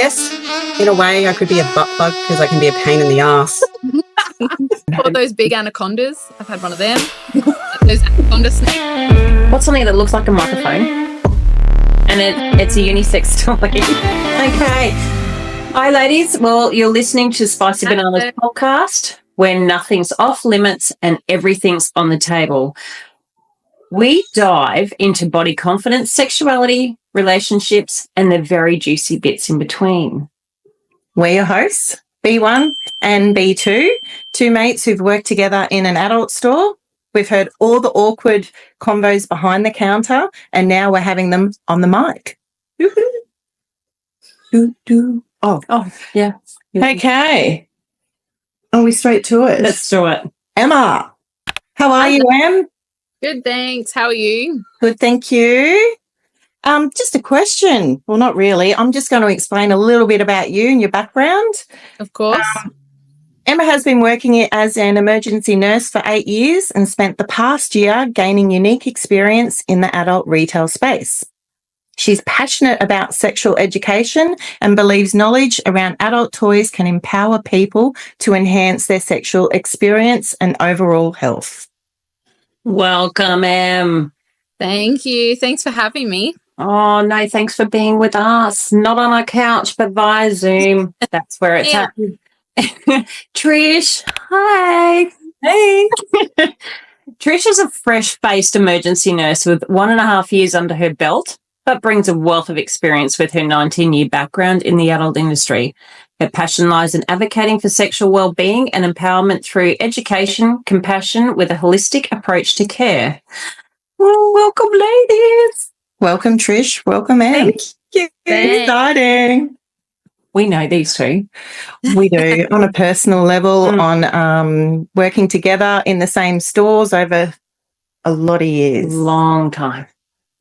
guess in a way I could be a butt plug because I can be a pain in the ass. Or those big anacondas. I've had one of them. Those anaconda snakes. What's something that looks like a microphone? And it's a unisex toy. Okay. Hi, ladies. Well, you're listening to Spicy Bananas podcast, where nothing's off limits and everything's on the table. We dive into body confidence, sexuality, relationships, and the very juicy bits in between. We're your hosts, B1 and B2, two mates who've worked together in an adult store. We've heard all the awkward combos behind the counter, and now we're having them on the mic. Oh, yeah. Okay. Are we straight to it? Let's do it. Emma, how are you, Em? Good, thanks. How are you? Good, thank you. Just a question. Well, not really. I'm just going to explain a little bit about you and your background. Of course. Emma has been working as an emergency nurse for 8 years and spent the past year gaining unique experience in the adult retail space. She's passionate about sexual education and believes knowledge around adult toys can empower people to enhance their sexual experience and overall health. Welcome, Em. Thank you. Thanks for having me. Oh, no, thanks for being with us. Not on our couch, but via Zoom. That's where it's at. Trish, hi. Hey. Trish is a fresh-faced emergency nurse with 1.5 years under her belt, but brings a wealth of experience with her 19-year background in the adult industry. Her passion lies in advocating for sexual well-being and empowerment through education, compassion, with a holistic approach to care. Well, welcome, ladies. Welcome, Trish. Welcome, Em. Thank you. Exciting. We know these two. We do, on a personal level, on working together in the same stores over a lot of years. Long time.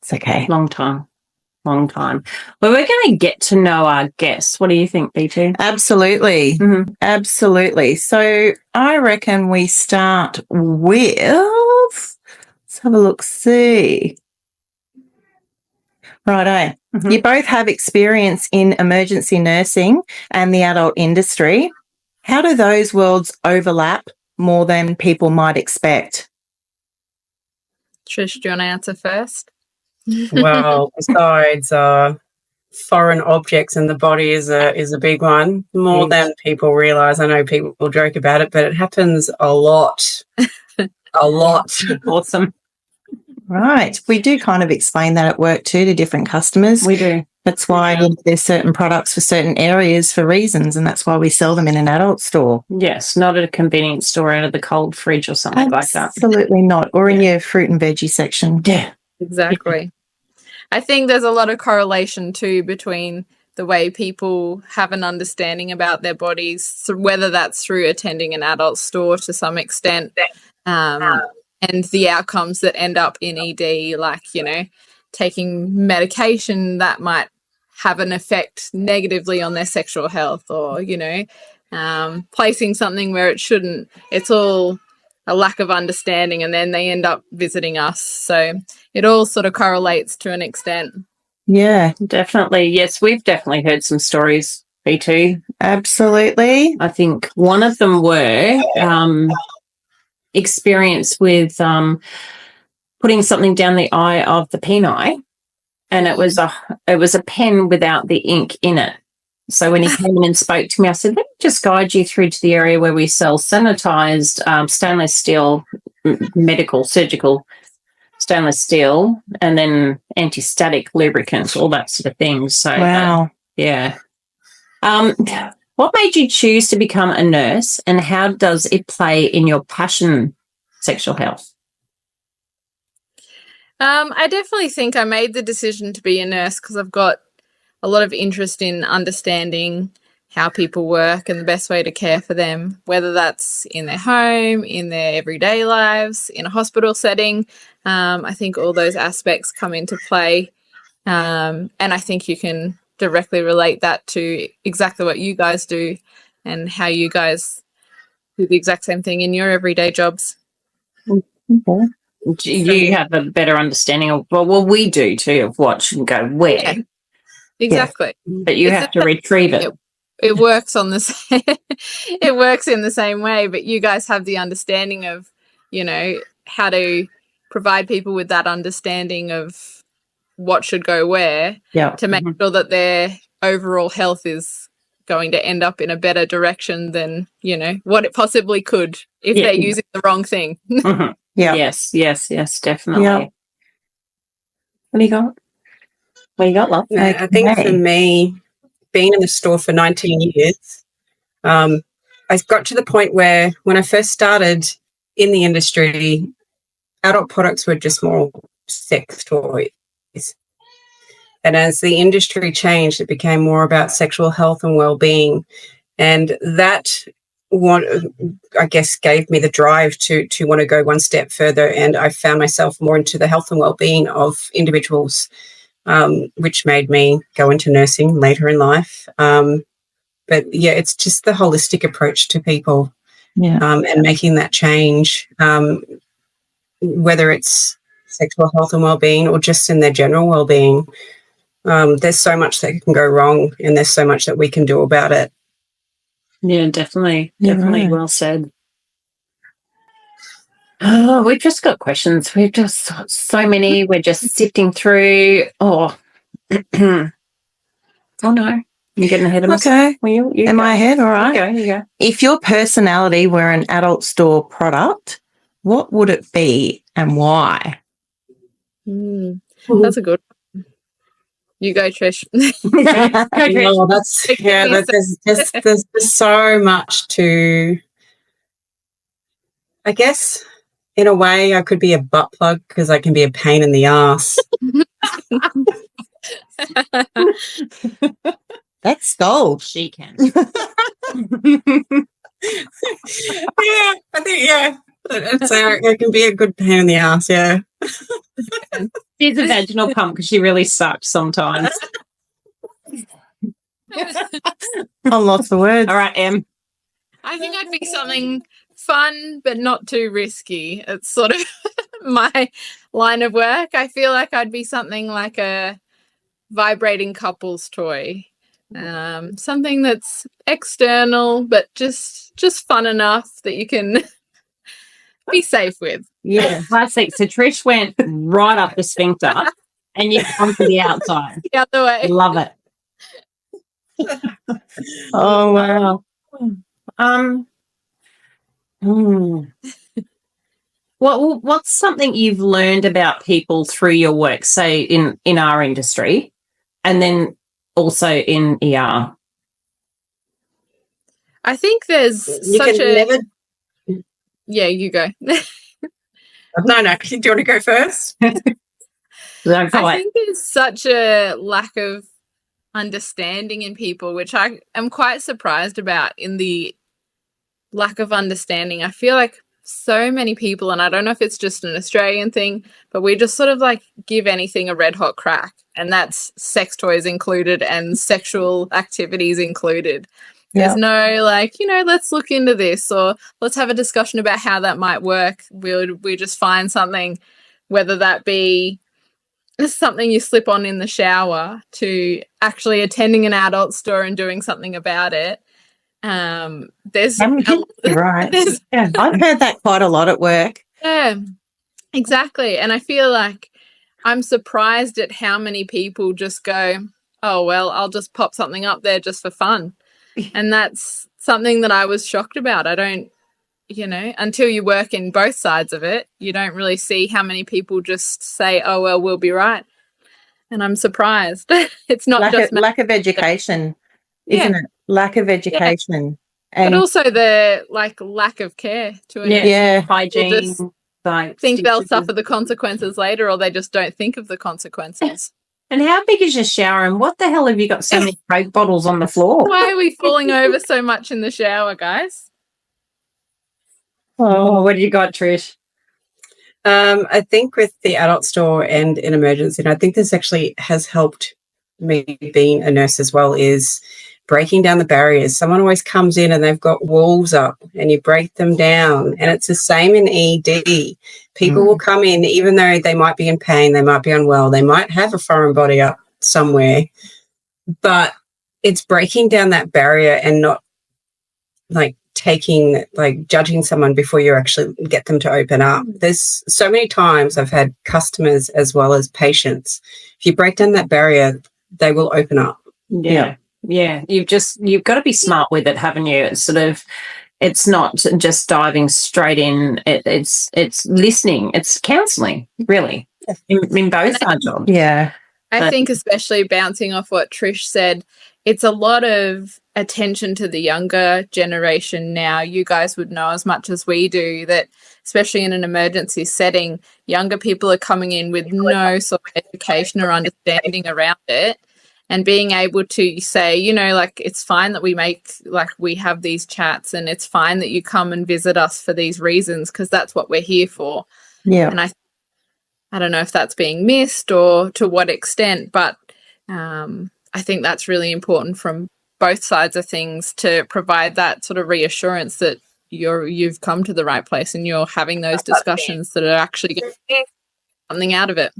It's okay. Long time. Well, we're going to get to know our guests. What do you think, B2? Absolutely. Mm-hmm. Absolutely. So I reckon we start with, let's have a look, see. Righto. Mm-hmm. You both have experience in emergency nursing and the adult industry. How do those worlds overlap more than people might expect? Trish, do you want to answer first? Well, besides foreign objects in the body is a big one, more than people realise. I know people will joke about it, but it happens a lot. A lot. Awesome. Right. We do kind of explain that at work too to different customers. We do. That's why there's certain products for certain areas for reasons, and that's why we sell them in an adult store. Yes, not at a convenience store out of the cold fridge or something like that. Absolutely not. Or in your fruit and veggie section. Yeah. Exactly. I think there's a lot of correlation too between the way people have an understanding about their bodies, so whether that's through attending an adult store to some extent, and the outcomes that end up in ED, like, taking medication that might have an effect negatively on their sexual health, or, placing something where it shouldn't. It's all a lack of understanding, and then they end up visiting us. So it all sort of correlates to an extent. Yeah, definitely. Yes, we've definitely heard some stories, B2. Absolutely. I think one of them were experience with putting something down the eye of the penile, and it was a pen without the ink in it. So when he came in and spoke to me, I said, let me just guide you through to the area where we sell sanitized stainless steel, medical, surgical stainless steel, and then anti-static lubricants, all that sort of thing. So, wow. Yeah. What made you choose to become a nurse, and how does it play in your passion, sexual health? I definitely think I made the decision to be a nurse because I've got a lot of interest in understanding how people work and the best way to care for them, whether that's in their home, in their everyday lives, in a hospital setting. I think all those aspects come into play, and I think you can directly relate that to exactly what you guys do and how you guys do the exact same thing in your everyday jobs. Okay. Do you have a better understanding of, well, we do too, of what should go where? exactly. But you have to retrieve it. It works on the same, it works in the same way, but you guys have the understanding of, you know, how to provide people with that understanding of what should go where to make sure that their overall health is going to end up in a better direction than, you know, what it possibly could if they're using the wrong thing. Yes, definitely. Yeah. What do you got? What do you got, love? No, I think for me, being in the store for 19 years, I got to the point where when I first started in the industry, adult products were just more sex toys. And as the industry changed, it became more about sexual health and well-being. And that, I guess, gave me the drive to want to go one step further. And I found myself more into the health and well-being of individuals, which made me go into nursing later in life. But, yeah, it's just the holistic approach to people and making that change, whether it's sexual health and well-being or just in their general well-being. There's so much that can go wrong and there's so much that we can do about it. Yeah, definitely. Definitely well said. Oh, we've just got questions. We've just got so many. We're just sifting through. Oh, oh no. You're getting ahead of us. Okay. Well, you Am go. I ahead? All right. You go. If your personality were an adult store product, what would it be and why? That's a good one. You go, Trish. Well, there's so much to, I guess, in a way I could be a butt plug because I can be a pain in the ass. That's gold. She can. Yeah, I think, I can be a good pain in the ass, yeah. She's a vaginal pump because she really sucks sometimes. I'm lost for words. All right, Em. I think I'd be something fun but not too risky. It's sort of my line of work. I feel like I'd be something like a vibrating couples toy. Something that's external but just fun enough that you can be safe with. Yeah, classic. So Trish went right up the sphincter and you've gone to the outside. The other way. Love it. Oh, wow. What's something you've learned about people through your work, say in our industry, and then also in ER? I think there's Yeah, you go. No. Do you want to go first? I think there's such a lack of understanding in people, which I am quite surprised about in the lack of understanding. I feel like so many people, and I don't know if it's just an Australian thing, but we just sort of like give anything a red hot crack, and that's sex toys included and sexual activities included. There's no let's look into this or let's have a discussion about how that might work. We just find something, whether that be something you slip on in the shower to actually attending an adult store and doing something about it. There's right. I've heard that quite a lot at work. Yeah, exactly. And I feel like I'm surprised at how many people just go, oh, well, I'll just pop something up there just for fun. And that's something that I was shocked about. I don't, until you work in both sides of it, you don't really see how many people just say, oh, well, we'll be right. And I'm surprised. It's not lack of education, isn't it? Lack of education. Yeah. But also the lack of care to it. Yeah. Hygiene. Think they'll suffer the consequences later, or they just don't think of the consequences. And how big is your shower, and what the hell have you got so many Coke bottles on the floor? Why are we falling over so much in the shower, guys? Oh, what do you got, Trish? I think with the adult store and in emergency, and I think this actually has helped me being a nurse as well, is breaking down the barriers. Someone always comes in and they've got walls up and you break them down. And it's the same in ED. People will come in even though they might be in pain, they might be unwell, they might have a foreign body up somewhere. but it's breaking down that barrier and not like judging someone before you actually get them to open up. There's so many times I've had customers as well as patients. If you break down that barrier, they will open up. Yeah. You've got to be smart with it, haven't you? It's sort of, it's not just diving straight in. It's listening. It's counselling, really, in both our jobs. Yeah. I think especially bouncing off what Trish said, it's a lot of attention to the younger generation now. You guys would know as much as we do that, especially in an emergency setting, younger people are coming in with no sort of education or understanding around it. And being able to say, you know, like, it's fine that we have these chats, and it's fine that you come and visit us for these reasons, because that's what we're here for. Yeah. And I don't know if that's being missed or to what extent, but I think that's really important from both sides of things to provide that sort of reassurance that you've come to the right place and you're having those discussions that are actually going to get something out of it.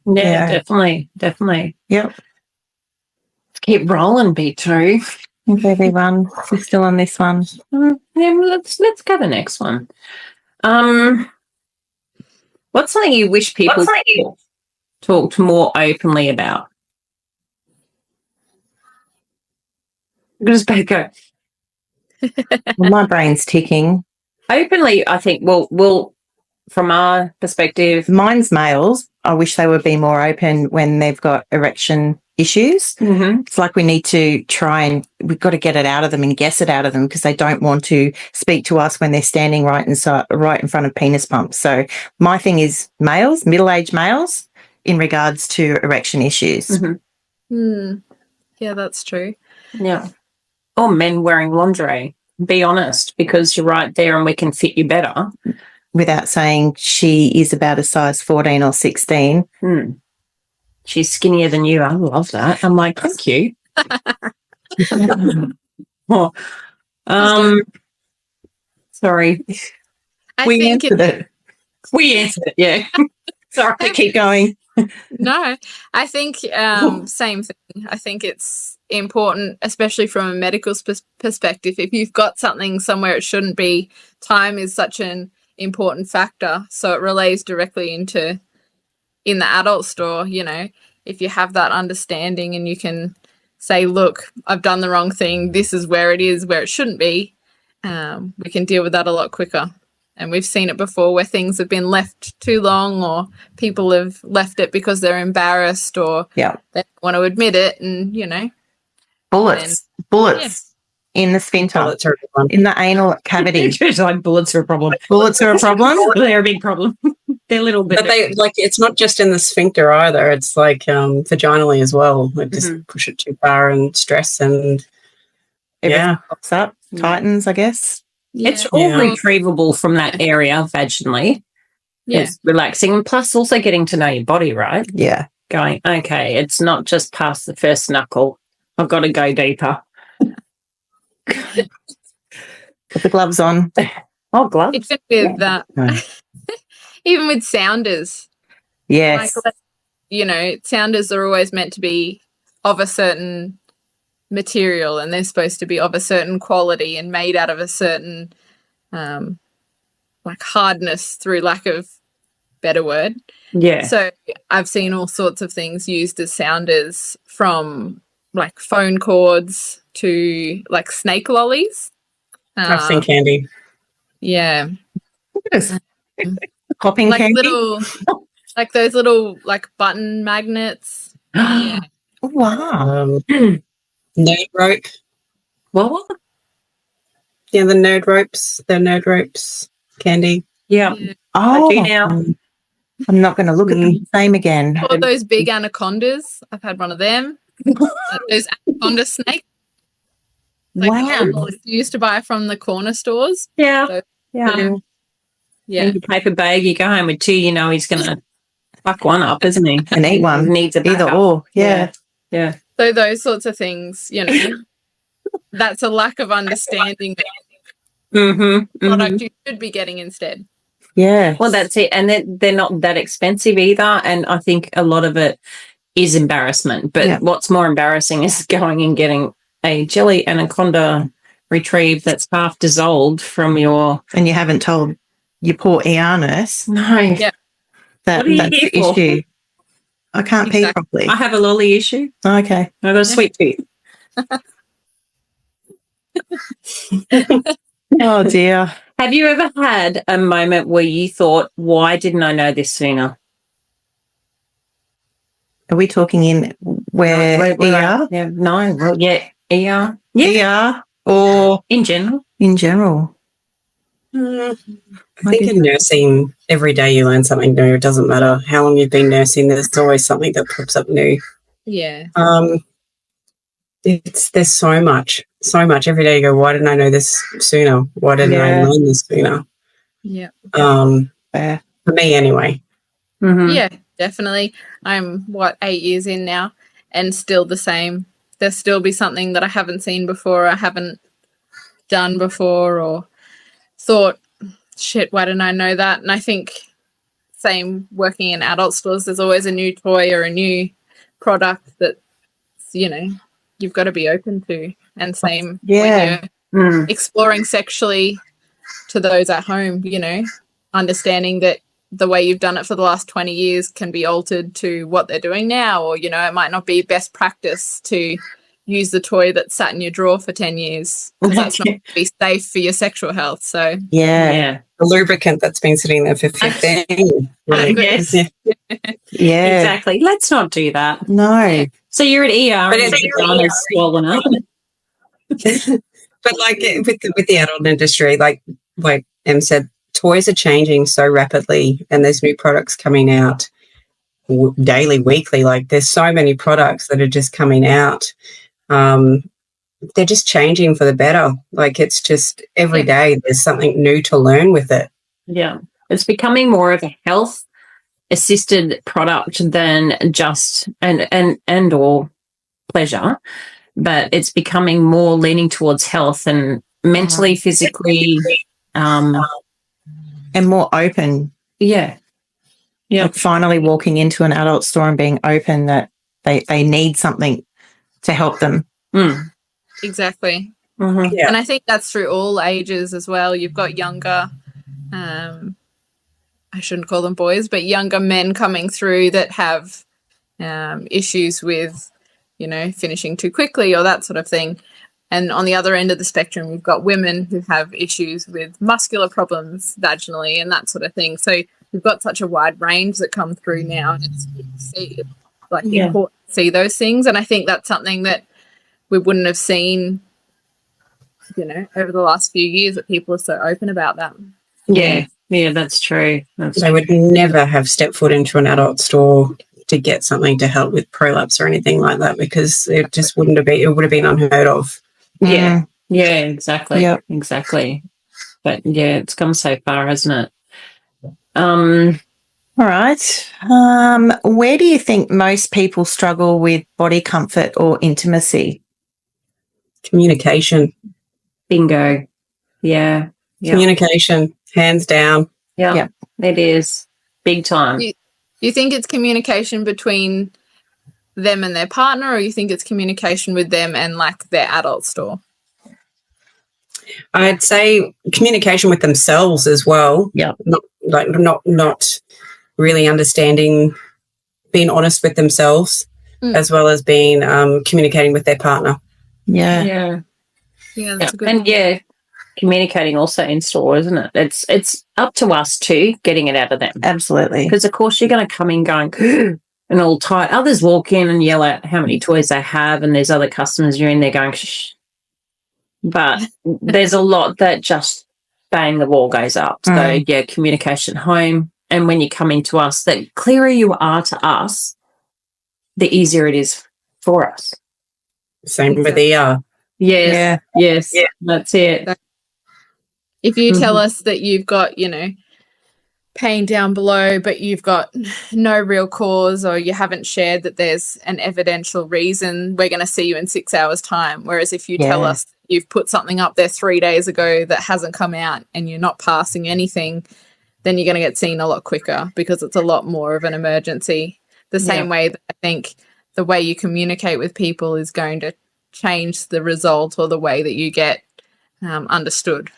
Yeah, definitely. Yep. Let's keep rolling, B2. Thanks, everyone. We're still on this one. Yeah, let's go the next one. What's something you wish people talked more openly about? Just go. Well, my brain's ticking. Openly, I think, well, from our perspective, Mine's males. I wish they would be more open when they've got erection issues. It's like we need to we've got to get it out of them and guess it out of them, because they don't want to speak to us when they're standing right in front of penis pumps. So my thing is males, middle-aged males, in regards to erection issues. Yeah, that's true. Yeah. Or men wearing lingerie. Be honest, because you're right there and we can fit you better. Without saying she is about a size 14 or 16. She's skinnier than you. I love that. I'm like, thank you. Sorry. We answered it. We answered it, yeah. Sorry. Keep going. No, I think same thing. I think it's important, especially from a medical perspective. If you've got something somewhere it shouldn't be, time is such an important factor. So it relays directly into in the adult store, you know, if you have that understanding and you can say, look, I've done the wrong thing. This is where it is, where it shouldn't be. We can deal with that a lot quicker. And we've seen it before where things have been left too long, or people have left it because they're embarrassed or they don't want to admit it. And, you know. Bullets in the sphincter, in the anal cavity. It's like bullets are a problem. Bullets are a problem? They're a big problem. They're a little bit. But it's not just in the sphincter either. It's like vaginally as well. They just push it too far and stress and everything pops up, tightens, I guess. Yeah. It's all retrievable from that area vaginally. Yeah. It's relaxing. Plus also getting to know your body, right? Yeah. Going, okay, it's not just past the first knuckle. I've got to go deeper. Put the gloves on. Oh, gloves. Even with even with sounders. Yes. Like, you know, sounders are always meant to be of a certain material, and they're supposed to be of a certain quality and made out of a certain like hardness, through lack of better word. Yeah. So I've seen all sorts of things used as sounders, from like phone cords to like snake lollies. I've seen candy. Yeah. Popping Like candy. like those little like button magnets. Yeah. Wow. Nerd rope. What? Yeah, the nerd ropes. The nerd ropes candy. Yeah. Oh, I do now. I'm not going to look at the same again. Or those big anacondas. I've had one of them. Those anaconda snakes. Like Wow. you used to buy from the corner stores. Yeah. So, Yeah. yeah. In your paper bag, you go home with two, you know he's going to fuck one up, isn't he? And eat one. Needs a Either backup. or. Yeah. Yeah. So those sorts of things, you know, that's a lack of understanding of product you should be getting instead. Yeah. Well, that's it. And they're not that expensive either. And I think a lot of it is embarrassment. But Yeah. what's more embarrassing is going and getting a jelly anaconda retrieve that's half dissolved from your... And you haven't told your poor ER nurse No. Yeah. that What are you that's here the for? issue. I can't pee Exactly. properly. I have a lolly issue. Okay. I've got a sweet tooth. Oh, dear. Have you ever had a moment where you thought, why didn't I know this sooner? Are we talking in where ER? Yeah, no. Well, yeah, ER. Yeah, ER or in general. in general? I think in nursing, every day you learn something new. It doesn't matter how long you've been nursing. There's always something that pops up new. Yeah. There's so much every day. You go, why didn't I know this sooner? Why didn't I learn this sooner? Yeah. Fair. For me, anyway. Mm-hmm. Yeah, definitely. I'm 8 years in now, and still the same. There'll still be something that I haven't seen before, I haven't done before, or thought, shit, why didn't I know that? And I think same working in adult stores, there's always a new toy or a new product that, you've got to be open to. And same when you're exploring sexually to those at home, understanding that the way you've done it for the last 20 years can be altered to what they're doing now, or, it might not be best practice to use the toy that sat in your drawer for 10 years because that's not going to be safe for your sexual health. So, Yeah. The lubricant that's been sitting there for 15. Yes. Yeah. Exactly. Let's not do that. No. So you're at ER But and it's your vagina's swollen up. But like with the adult industry, like Em said, toys are changing so rapidly, and there's new products coming out daily, weekly. Like there's so many products that are just coming out. They're just changing for the better. Like it's just every day there's something new to learn with it. Yeah. It's becoming more of a health assisted product than just and or pleasure, but it's becoming more leaning towards health and mentally, physically, And more open. Yeah. Like finally walking into an adult store and being open that they need something to help them. exactly. Mm-hmm. Yeah. And I think that's through all ages as well. You've got younger, I shouldn't call them boys, but younger men coming through that have issues with, finishing too quickly or that sort of thing. And on the other end of the spectrum, we've got women who have issues with muscular problems vaginally and that sort of thing. So we've got such a wide range that come through now, and it's good to see, important to see those things. And I think that's something that we wouldn't have seen, over the last few years, that people are so open about that. Yeah. Yeah, that's true. They would never have stepped foot into an adult store to get something to help with prolapse or anything like that, because it just wouldn't have been, it would have been unheard of. Yeah. Yeah, exactly. Yep. Exactly. But yeah, it's come so far, hasn't it? All right. Where do you think most people struggle with body comfort or intimacy? Communication. Bingo. Yeah. Communication, hands down. Yeah. It is. Big time. You think it's communication between them and their partner, or you think it's communication with them and their adult store? I'd say communication with themselves as well. Yeah. Not really understanding, being honest with themselves, as well as being communicating with their partner. Yeah. Yeah, that's a good one. Communicating also in store, isn't it? It's up to us too, getting it out of them. Absolutely. Because of course you're going to come in going and all tight. Others walk in and yell out how many toys they have, and there's other customers you're in there going shh. But there's a lot that just bang, the wall goes up. So communication home, and when you come into us, the clearer you are to us, the easier it is for us. Same with ER. Yes. That's it. If you tell us that you've got, pain down below, but you've got no real cause, or you haven't shared that there's an evidential reason, we're going to see you in 6 hours' time. Whereas if you tell us you've put something up there 3 days ago that hasn't come out and you're not passing anything, then you're going to get seen a lot quicker, because it's a lot more of an emergency the same way that I think the way you communicate with people is going to change the result or the way that you get understood.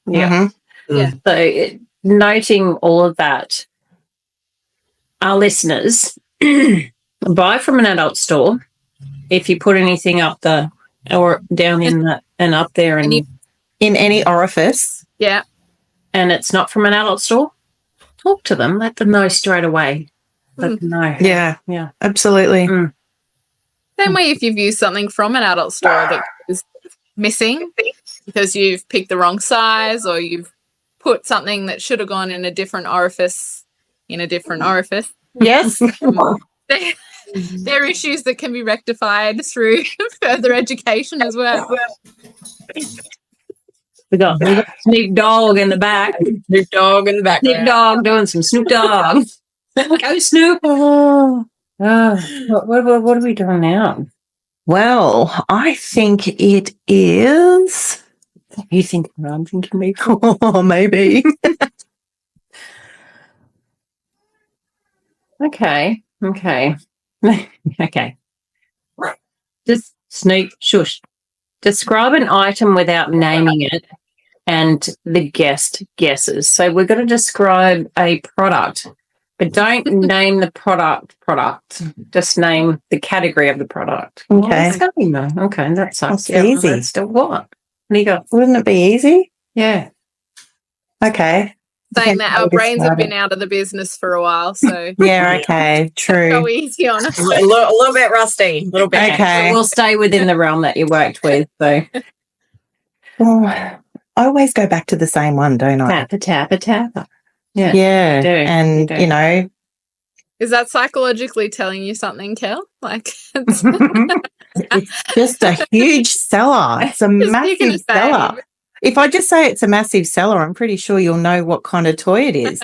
Yeah. Mhm. Yeah. So noting all of that, our listeners, buy from an adult store. If you put anything up the or down in the and up there and In any orifice. Yeah. and it's not from an adult store, talk to them. Let them know straight away. Let them know. Yeah. Yeah. Absolutely. Mm. Same way if you've used something from an adult store that is missing because you've picked the wrong size or you've put something that should have gone in a different orifice in a different orifice. Yes. There are issues that can be rectified through further education as well. We got Snoop Dogg in the back. Snoop Dogg in the background. Snoop Dogg doing some Snoop Dogg. Go Snoop. Oh, what are we doing now? Well, I think it is. You think what I'm thinking, maybe? Oh, maybe. Okay. Okay. Just Snoop, shush. Describe an item without naming it and the guest guesses. So we're going to describe a product, but don't name the product. Just name the category of the product. Okay. Well, it's going though. Okay, that sucks. That's easy. Let's do what? What do you got? Wouldn't it be easy? Yeah. Okay. Saying Depends that how our we brains have describe been it. out of the business for a while, so Yeah, okay. True. go easy on us. A little bit rusty. A little bit. Okay. We'll stay within the realm that you worked with. So Well, I always go back to the same one, don't I? tappa. Yeah. Yeah. do. And, You do. you know, Is that psychologically telling you something, Kel? Like, it's it's just a huge seller. It's a Just picking massive a seller. fave. If I just say it's a massive seller, I'm pretty sure you'll know what kind of toy it is,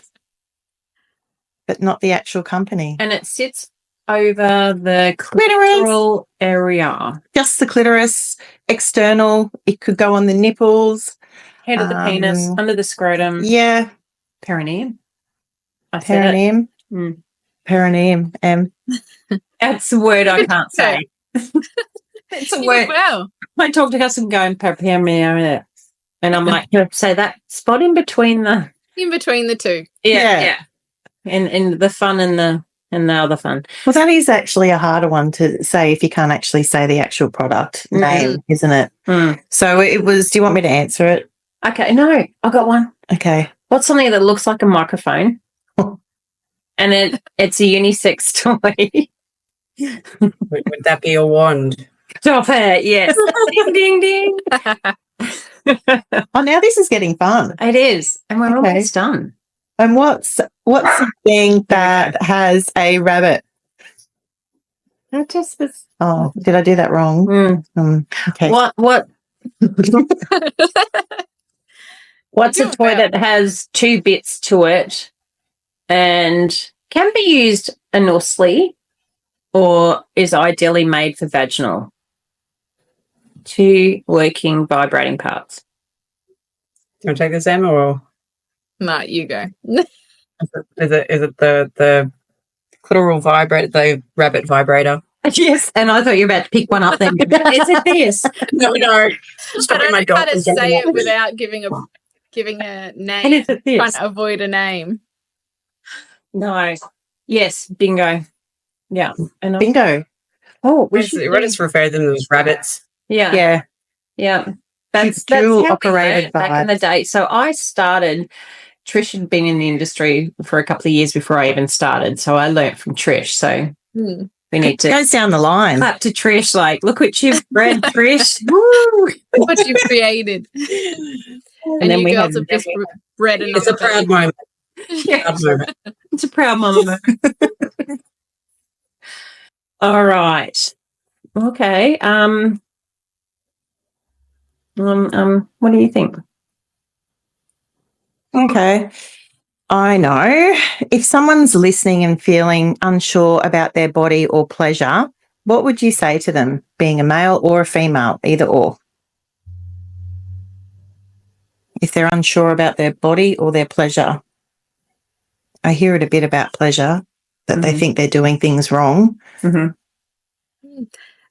but not the actual company. And it sits over the Clitoris. clitoral area. Just the clitoris, external. It could go on the nipples. Head of the penis, under the scrotum, Yeah. perineum. I said it. Perineum. Mm. Perineum. That's the word I can't say. It's a You did word. well. I talk to Gus and going perineum, and I'm like, say that spot in between the In between the two. yeah, and the fun and the other fun. Well, that is actually a harder one to say if you can't actually say the actual product name, isn't it? Mm. So it was, do you want me to answer it? Okay, no, I got one. Okay. What's something that looks like a microphone? And it's a unisex toy. Would that be a wand? Stop it, yes. Ding, ding, ding. Oh, now this is getting fun. It is. And we're Okay. almost done. And what's something that has a rabbit? It just was. Oh, did I do that wrong? Okay. What? What's a Do it toy well. that has two bits to it and can be used anally or is ideally made for vaginal? Two working vibrating parts. Do you want to take this, Emma, or No, you go. is it the clitoral vibrator, the rabbit vibrator? Yes, and I thought you were about to pick one up then. Is it this? No. I Stopping don't my know dog how to from getting say up. it without giving a And name. is it Trying this? to avoid a name. No. Yes, bingo. Yeah. And Bingo. oh, We just refer to them as rabbits. yeah. Yeah. That's Dual how we operated learned back in the day. So I started. Trish had been in the industry for a couple of years before I even started. So I learnt from Trish. So Hmm. we need to Goes down the line. clap to Trish. Like, look what you've bred, Trish. Woo! What you've created. And then you we girls had- have just bred It's a another proud baby. moment. Yeah, Proud moment. it's a proud moment. All right. Okay. What do you think? Okay. I know. If someone's listening and feeling unsure about their body or pleasure, what would you say to them, being a male or a female, either or? If they're unsure about their body or their pleasure. I hear it a bit about pleasure. that they think they're doing things wrong. Mm-hmm.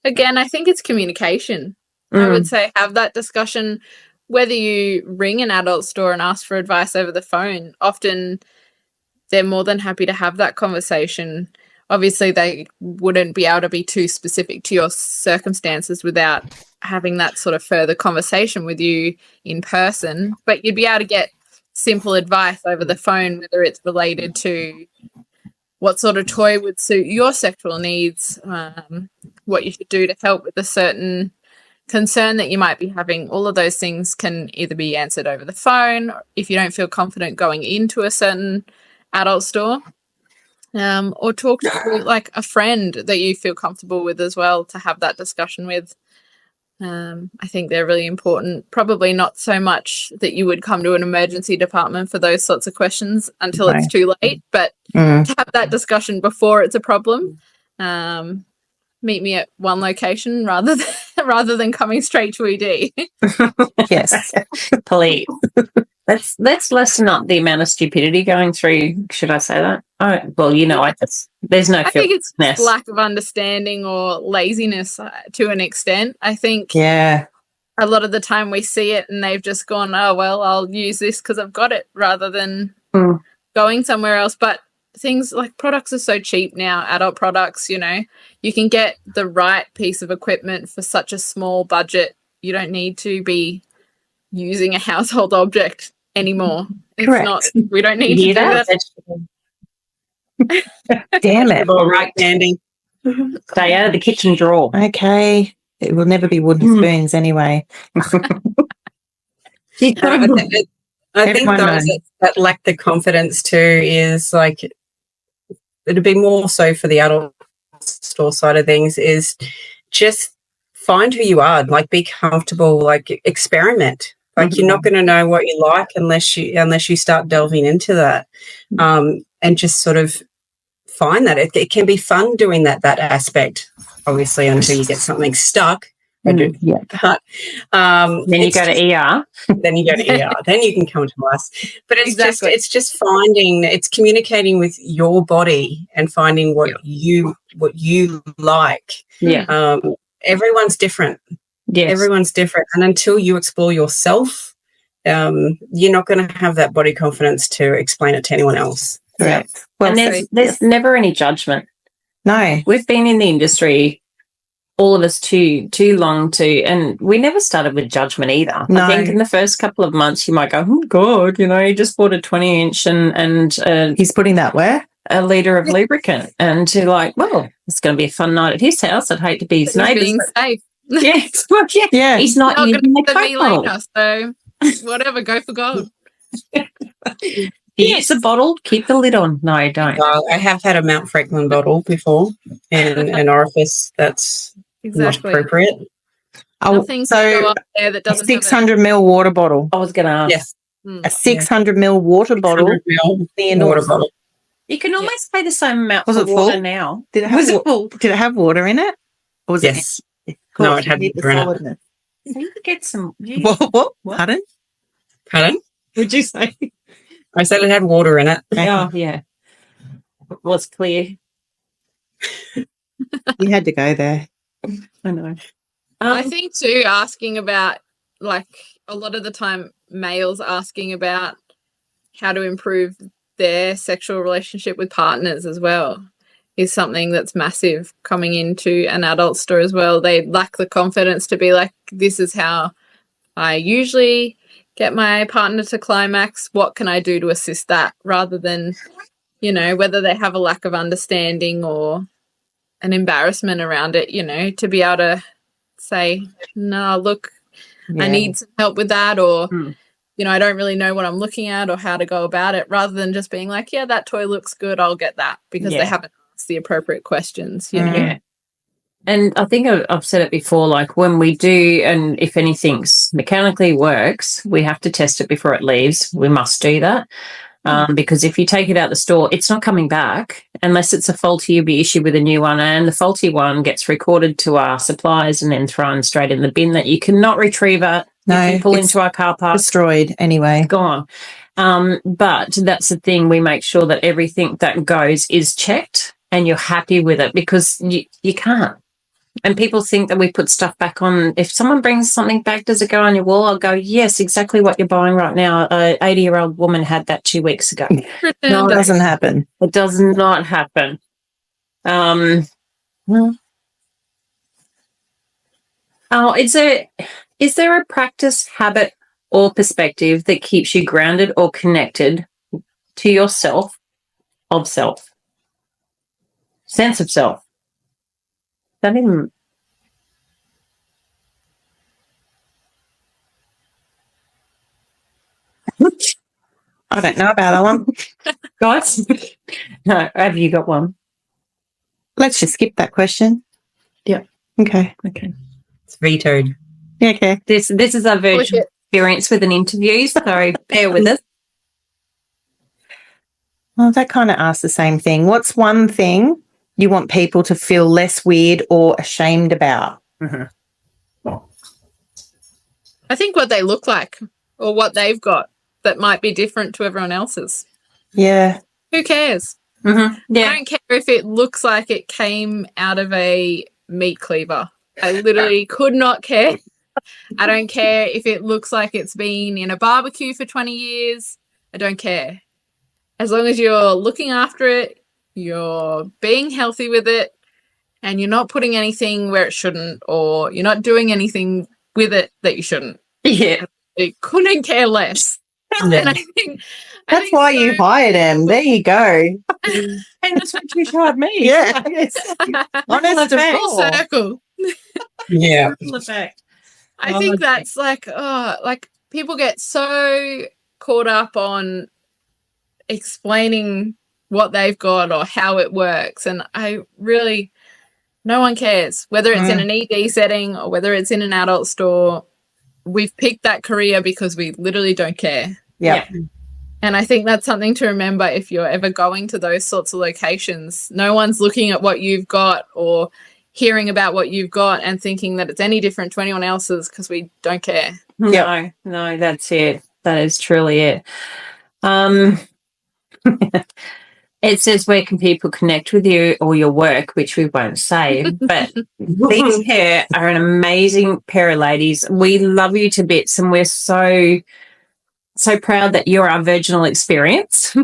Again, I think it's communication. I would say have that discussion, whether you ring an adult store and ask for advice over the phone. Often they're more than happy to have that conversation. Obviously, they wouldn't be able to be too specific to your circumstances without having that sort of further conversation with you in person, but you'd be able to get simple advice over the phone, whether it's related to what sort of toy would suit your sexual needs, what you should do to help with a certain concern that you might be having. All of those things can either be answered over the phone, or if you don't feel confident going into a certain adult store, or talk to like a friend that you feel comfortable with as well to have that discussion with. I think they're really important. Probably not so much that you would come to an emergency department for those sorts of questions until it's too late, but to have that discussion before it's a problem. Meet me at one location rather than coming straight to ED. Yes, please. Let's lessen up the amount of stupidity going through. Should I say that? Oh, well, there's no. I think it's lack of understanding or laziness to an extent. I think a lot of the time we see it and they've just gone, oh well, I'll use this because I've got it, rather than going somewhere else. But things like products are so cheap now, adult products. You can get the right piece of equipment for such a small budget. You don't need to be using a household object anymore. Correct. We don't need to do that. Damn it. All right, Andy. Stay out of the kitchen drawer. Okay. It will never be wooden spoons anyway. I think those that lack the confidence too is like, it'd be more so for the adult store side of things, is just find who you are, like be comfortable, like experiment. Like you're not going to know what you like unless you start delving into that, and just sort of find that it can be fun doing that aspect. Obviously, until you get something stuck. But then you go to ER. Then you go to ER. Then you can come to us. But it's just communicating with your body and finding what you like. Yeah. Everyone's different. Yes. Everyone's different. And until you explore yourself, you're not going to have that body confidence to explain it to anyone else. Correct. Well, and there's never any judgment. No. We've been in the industry, all of us, too long and we never started with judgment either. No. I think in the first couple of months you might go, oh, God, he just bought a 20-inch and he's putting that where? A litre of lubricant. And you're like, well, it's going to be a fun night at his house. I'd hate to be his neighbour. Being safe. Yes. Well, yeah. He's not using the Coke bottle. So whatever, go for gold. Use a bottle, keep the lid on. No, don't. Well, I have had a Mount Franklin bottle before in an orifice that's not appropriate. Nothing go up there that doesn't 600 ml water bottle. I was going to ask. Yes. A 600 ml water bottle. 600 ml water bottle. You can almost pay the same amount was for it water full? now. Did it have water in it? Or was yes. It? No, it had water in it. So you could get some. What? Pardon? Pardon? What'd you say? I said it had water in it. Oh, yeah. It was clear. You had to go there. I know. I think too, asking about, like, a lot of the time males asking about how to improve their sexual relationship with partners as well is something that's massive coming into an adult store as well. They lack the confidence to be like, this is how I usually get my partner to climax. What can I do to assist that? Rather than, whether they have a lack of understanding or an embarrassment around it, to be able to say, no, look, I need some help with that, or, I don't really know what I'm looking at or how to go about it, rather than just being like, yeah, that toy looks good, I'll get that, because they haven't asked the appropriate questions, you know. Yeah. And I think I've said it before, like when we do, and if anything's mechanically works, we have to test it before it leaves. We must do that. Because if you take it out the store, it's not coming back unless it's a faulty. You'll be issued with a new one, and the faulty one gets recorded to our suppliers and then thrown straight in the bin that you cannot retrieve it. No, pull into our car park. Destroyed anyway. Gone. But that's the thing. We make sure that everything that goes is checked and you're happy with it, because you can't. And people think that we put stuff back on. If someone brings something back, does it go on your wall? I'll go, yes, exactly what you're buying right now. An 80-year-old woman had that 2 weeks ago. No, it doesn't happen. It does not happen. Is there a practice, habit, or perspective that keeps you grounded or connected to yourself, of self, sense of self? That even. I don't know about that one. Guys? No, have you got one? Let's just skip that question. Yeah. Okay. It's vetoed. Yeah, okay. This is our virtual experience with an interview, so bear with us. Well, that kind of asks the same thing. What's one thing you want people to feel less weird or ashamed about? Mm-hmm. I think what they look like or what they've got that might be different to everyone else's. Yeah. Who cares? Mm-hmm. Yeah. I don't care if it looks like it came out of a meat cleaver. I literally could not care. I don't care if it looks like it's been in a barbecue for 20 years. I don't care. As long as you're looking after it, you're being healthy with it, and you're not putting anything where it shouldn't, or you're not doing anything with it that you shouldn't. Yeah. I couldn't care less. And I think That's why you hired him. There you go. And that's what you showed me. Yeah. Honest to full circle. Yeah. I think that's like people get so caught up on explaining what they've got or how it works, and no one cares whether it's in an ED setting or whether it's in an adult store. We've picked that career because we literally don't care. Yeah. And I think that's something to remember if you're ever going to those sorts of locations. No one's looking at what you've got or hearing about what you've got and thinking that it's any different to anyone else's, because we don't care. No, that's it. That is truly it. It says, where can people connect with you or your work, which we won't say, but these pair are an amazing pair of ladies. We love you to bits, and we're so proud that you're our virginal experience.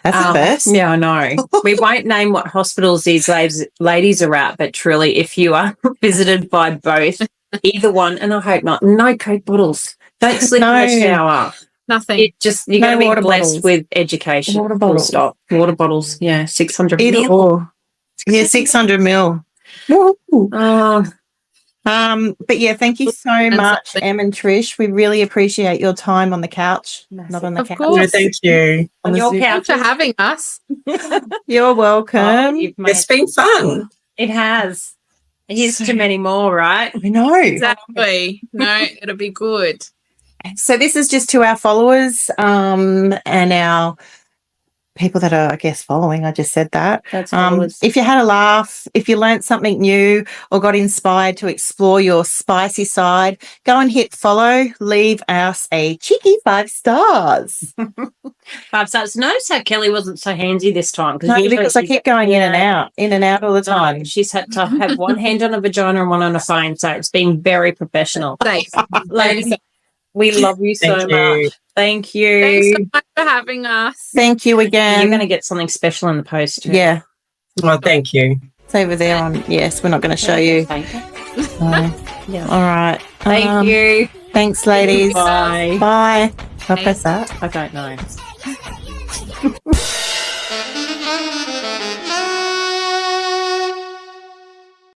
That's the first. Yeah, I know. We won't name what hospitals these ladies are at, but truly, if you are visited by both, either one, and I hope not, no Coke bottles. Don't sleep in the shower. Nothing. You're going to be blessed with education. Water bottles. Stop. Water bottles. Yeah, 600 ml. Yeah, 600 ml. But yeah, thank you so much, Em and Trish. We really appreciate your time on the couch. Not on the couch. Course. No, thank you. On your couch. Thanks for having us. You're welcome. It's been fun. It has. Here's to many more, right? I know. Exactly. No, it'll be good. So this is just to our followers and our people that are, I guess, following. I just said that. That's followers. If you had a laugh, if you learnt something new or got inspired to explore your spicy side, go and hit follow. Leave us a cheeky 5 stars. 5 stars. Notice how Kelly wasn't so handsy this time. No, because I keep going in and out all the time. No, she's had to have one hand on a vagina and one on a phone, so it's been very professional. Thanks. Ladies, we love you so much. Thank you. Thanks so much for having us. Thank you again. You're going to get something special in the post too. Yeah. Well, thank you. It's over there on, yes, we're not going to show you. Yeah. All right. Thank you. Thanks, ladies. Bye. Bye. I'll press that. I don't know.